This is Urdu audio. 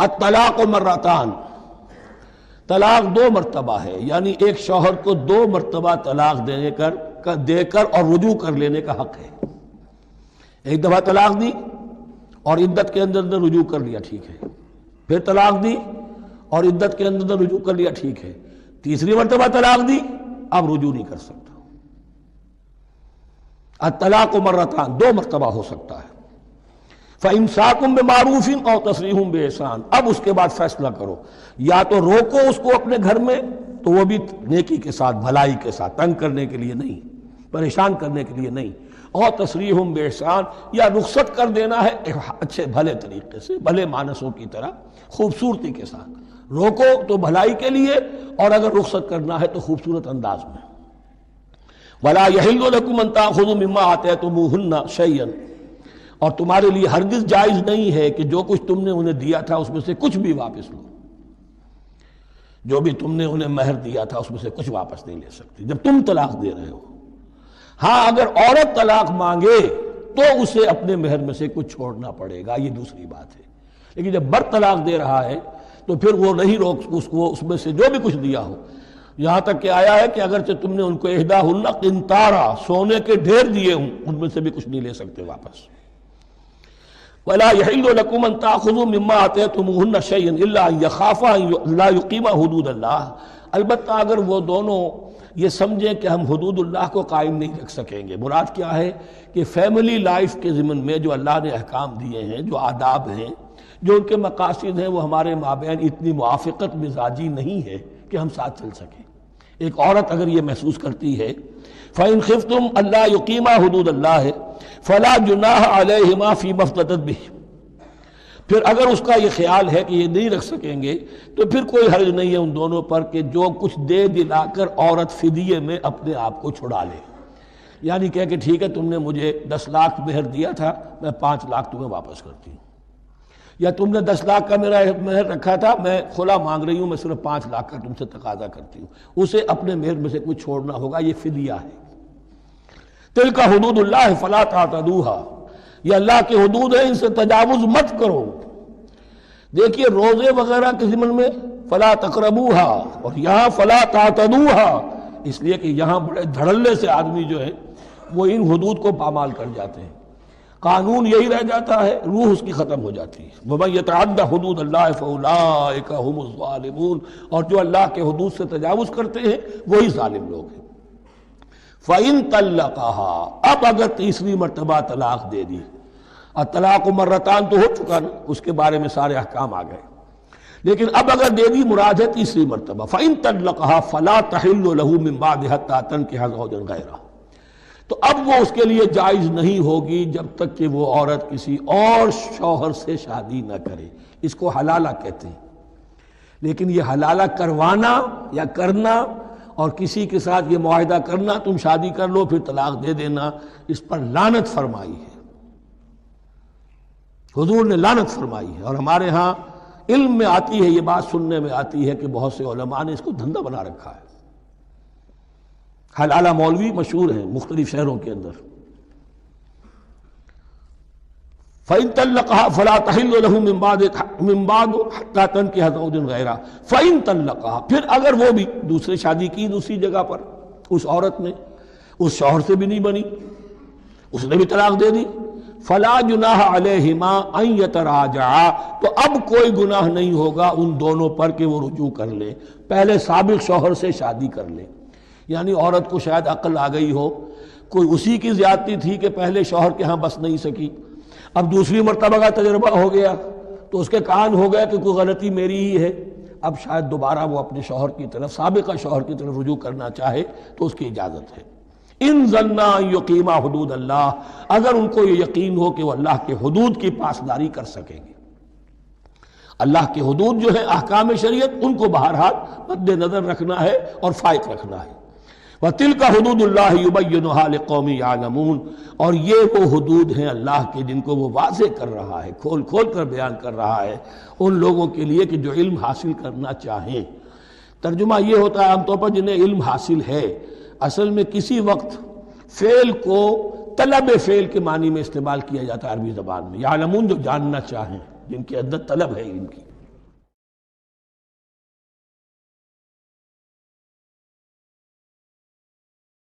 الطلاق مرتان، طلاق دو مرتبہ ہے، یعنی ایک شوہر کو دو مرتبہ طلاق دے کر اور رجوع کر لینے کا حق ہے۔ ایک دفعہ طلاق دی اور عدت کے اندر رجوع کر لیا، ٹھیک ہے، پھر طلاق دی اور عدت کے اندر رجوع کر لیا، ٹھیک ہے، تیسری مرتبہ طلاق دی، اب رجوع نہیں کر سکتا۔ الطلاق مرتان، دو مرتبہ ہو سکتا ہے۔ فَإِمْسَاكٌ بِمَعْرُوفٍ أَوْ تَسْرِيحٌ بِإِحْسَانٍ، اب اس کے بعد فیصلہ کرو، یا تو روکو اس کو اپنے گھر میں، تو وہ بھی نیکی کے ساتھ، بھلائی کے ساتھ، تنگ کرنے کے لیے نہیں، پریشان کرنے کے لیے نہیں، اور تسریح بِإِحْسَان، یا رخصت کر دینا ہے اچھے بھلے طریقے سے، بھلے مانسوں کی طرح، خوبصورتی کے ساتھ۔ روکو تو بھلائی کے لیے، اور اگر رخصت کرنا ہے تو خوبصورت انداز میں۔ وَلَا يَحِلُّ لَكُمْ أَن تَأْخُذُوا مِمَّا آتَيْتُمُوهُنَّ شَيْئًا، اور تمہارے لیے ہرگز جائز نہیں ہے کہ جو کچھ تم نے انہیں دیا تھا اس میں سے کچھ بھی واپس لو، جو بھی تم نے انہیں مہر دیا تھا اس میں سے کچھ واپس نہیں لے سکتی جب تم طلاق دے رہے ہو۔ ہاں اگر عورت طلاق مانگے تو اسے اپنے مہر میں سے کچھ چھوڑنا پڑے گا، یہ دوسری بات ہے، لیکن جب مرد طلاق دے رہا ہے تو پھر وہ نہیں روک اس کو، اس میں سے جو بھی کچھ دیا ہو، یہاں تک کہ آیا ہے کہ اگرچہ تم نے ان کو احداہن قنطارا، سونے کے ڈھیر دیے ہوں، ان میں سے بھی کچھ نہیں لے سکتے واپس۔ وَلَا يَحِلُّ لَكُمْ أَن تَأْخُذُوا مِمَّا آتَيْتُمُوهُنَّ شَيْئًا إِلَّا أَن يَخَافَا لَا يُقِيمَا حُدُودَ اللَّهِ، البتہ اگر وہ دونوں یہ سمجھیں کہ ہم حدود اللہ کو قائم نہیں رکھ سکیں گے۔ مراد کیا ہے کہ فیملی لائف کے ضمن میں جو اللہ نے احکام دیے ہیں، جو آداب ہیں، جو ان کے مقاصد ہیں، وہ ہمارے مابین اتنی موافقت مزاجی نہیں ہے کہ ہم ساتھ چل سکیں۔ ایک عورت اگر یہ محسوس کرتی ہے فَإِنْ خِفْتُمْ أَلَّا يُقِيمَا حُدُودَ اللَّهِ فَلَا جُنَاحَ عَلَيْهِمَا فِي مَا افْتَدَتْ بِهِ، پھر اگر اس کا یہ خیال ہے کہ یہ نہیں رکھ سکیں گے تو پھر کوئی حرج نہیں ہے ان دونوں پر کہ جو کچھ دے دلا کر عورت فدیے میں اپنے آپ کو چھڑا لے، یعنی کہہ کہ ٹھیک ہے تم نے مجھے 10 لاکھ مہر دیا تھا، میں 5 لاکھ تمہیں واپس کرتی ہوں، یا تم نے 10 لاکھ کا میرا مہر رکھا تھا، میں خلا مانگ رہی ہوں، میں صرف 5 لاکھ کا تم سے تقاضا کرتی ہوں، اسے اپنے مہر میں سے کچھ چھوڑنا ہوگا، یہ فدیہ ہے۔ تلک حدود اللہ فلا تعتدوها، یہ اللہ کے حدود ہیں، ان سے تجاوز مت کرو۔ دیکھیے روزے وغیرہ کے ضمن میں فلا تقربوها، اور یہاں فلا تعتدوها، اس لیے کہ یہاں بڑے دھڑلے سے آدمی جو ہے وہ ان حدود کو پامال کر جاتے ہیں، قانون یہی رہ جاتا ہے، روح اس کی ختم ہو جاتی ہے۔ وَمَن يَتَعَدَّ حُدُودَ اللَّهِ فَأُولَٰئِكَ هُمُ الظَّالِمُونَ، اور جو اللہ کے حدود سے تجاوز کرتے ہیں وہی ظالم لوگ ہیں۔ فَإِن طَلَّقَهَا، اب اگر تیسری مرتبہ طلاق دے دی، الطلاق مرتان تو ہو چکا نا، اس کے بارے میں سارے احکام آ گئے، لیکن اب اگر دے دی مراد ہے تیسری مرتبہ، فَإِن طَلَّقَهَا فَلَا تَحِلُّ لَهُ مِن بَعْدِ حَتَّىٰ تَنكِحَ زَوْجًا غَيْرَهُ، تو اب وہ اس کے لیے جائز نہیں ہوگی جب تک کہ وہ عورت کسی اور شوہر سے شادی نہ کرے، اس کو حلالہ کہتے ہیں۔ لیکن یہ حلالہ کروانا یا کرنا اور کسی کے ساتھ یہ معاہدہ کرنا تم شادی کر لو پھر طلاق دے دینا، اس پر لعنت فرمائی ہے، حضور نے لعنت فرمائی ہے۔ اور ہمارے ہاں علم میں آتی ہے، یہ بات سننے میں آتی ہے کہ بہت سے علماء نے اس کو دھندا بنا رکھا ہے۔ حلالہ مولوی مشہور ہیں مختلف شہروں کے اندر۔ فَإِن طَلَّقَهَا فَلَا تَحِلُّ لَهُ مِن بَعْدُ حَتَّىٰ تَنكِحَ زَوْجًا غَيْرَهُ فَإِن طَلَّقَهَا، پھر اگر وہ بھی دوسری شادی کی دوسری جگہ پر، اس عورت نے اس شوہر سے بھی نہیں بنی، اس نے بھی طلاق دے دی، فَلَا جُنَاحَ عَلَيْهِمَا أَن يَتَرَاجَعَا، تو اب کوئی گناہ نہیں ہوگا ان دونوں پر کہ وہ رجوع کر لیں، پہلے سابق شوہر سے شادی کر لیں۔ یعنی عورت کو شاید عقل آ گئی ہو، کوئی اسی کی زیادتی تھی کہ پہلے شوہر کے ہاں بس نہیں سکی، اب دوسری مرتبہ کا تجربہ ہو گیا تو اس کے کان ہو گیا کہ کوئی غلطی میری ہی ہے، اب شاید دوبارہ وہ اپنے شوہر کی طرف، سابقہ شوہر کی طرف رجوع کرنا چاہے تو اس کی اجازت ہے۔ ان ظنا ان یقیما حدود اللہ، اگر ان کو یہ یقین ہو کہ وہ اللہ کے حدود کی پاسداری کر سکیں گے۔ اللہ کے حدود جو ہے احکام شریعت، ان کو بہرحال مد نظر رکھنا ہے اور فائق رکھنا ہے۔ وَتِلْكَ حُدُودُ اللَّهِ يُبَيِّنُهَا لِقَوْمٍ يَعْلَمُونَ، اور یہ وہ حدود ہیں اللہ کے جن کو وہ واضح کر رہا ہے، کھول کھول کر بیان کر رہا ہے ان لوگوں کے لیے کہ جو علم حاصل کرنا چاہیں۔ ترجمہ یہ ہوتا ہے عام طور پر جنہیں علم حاصل ہے، اصل میں کسی وقت فعل کو طلب فعل کے معنی میں استعمال کیا جاتا ہے عربی زبان میں، یعلمون جو جاننا چاہیں، جن کے اندر طلب ہے علم کی۔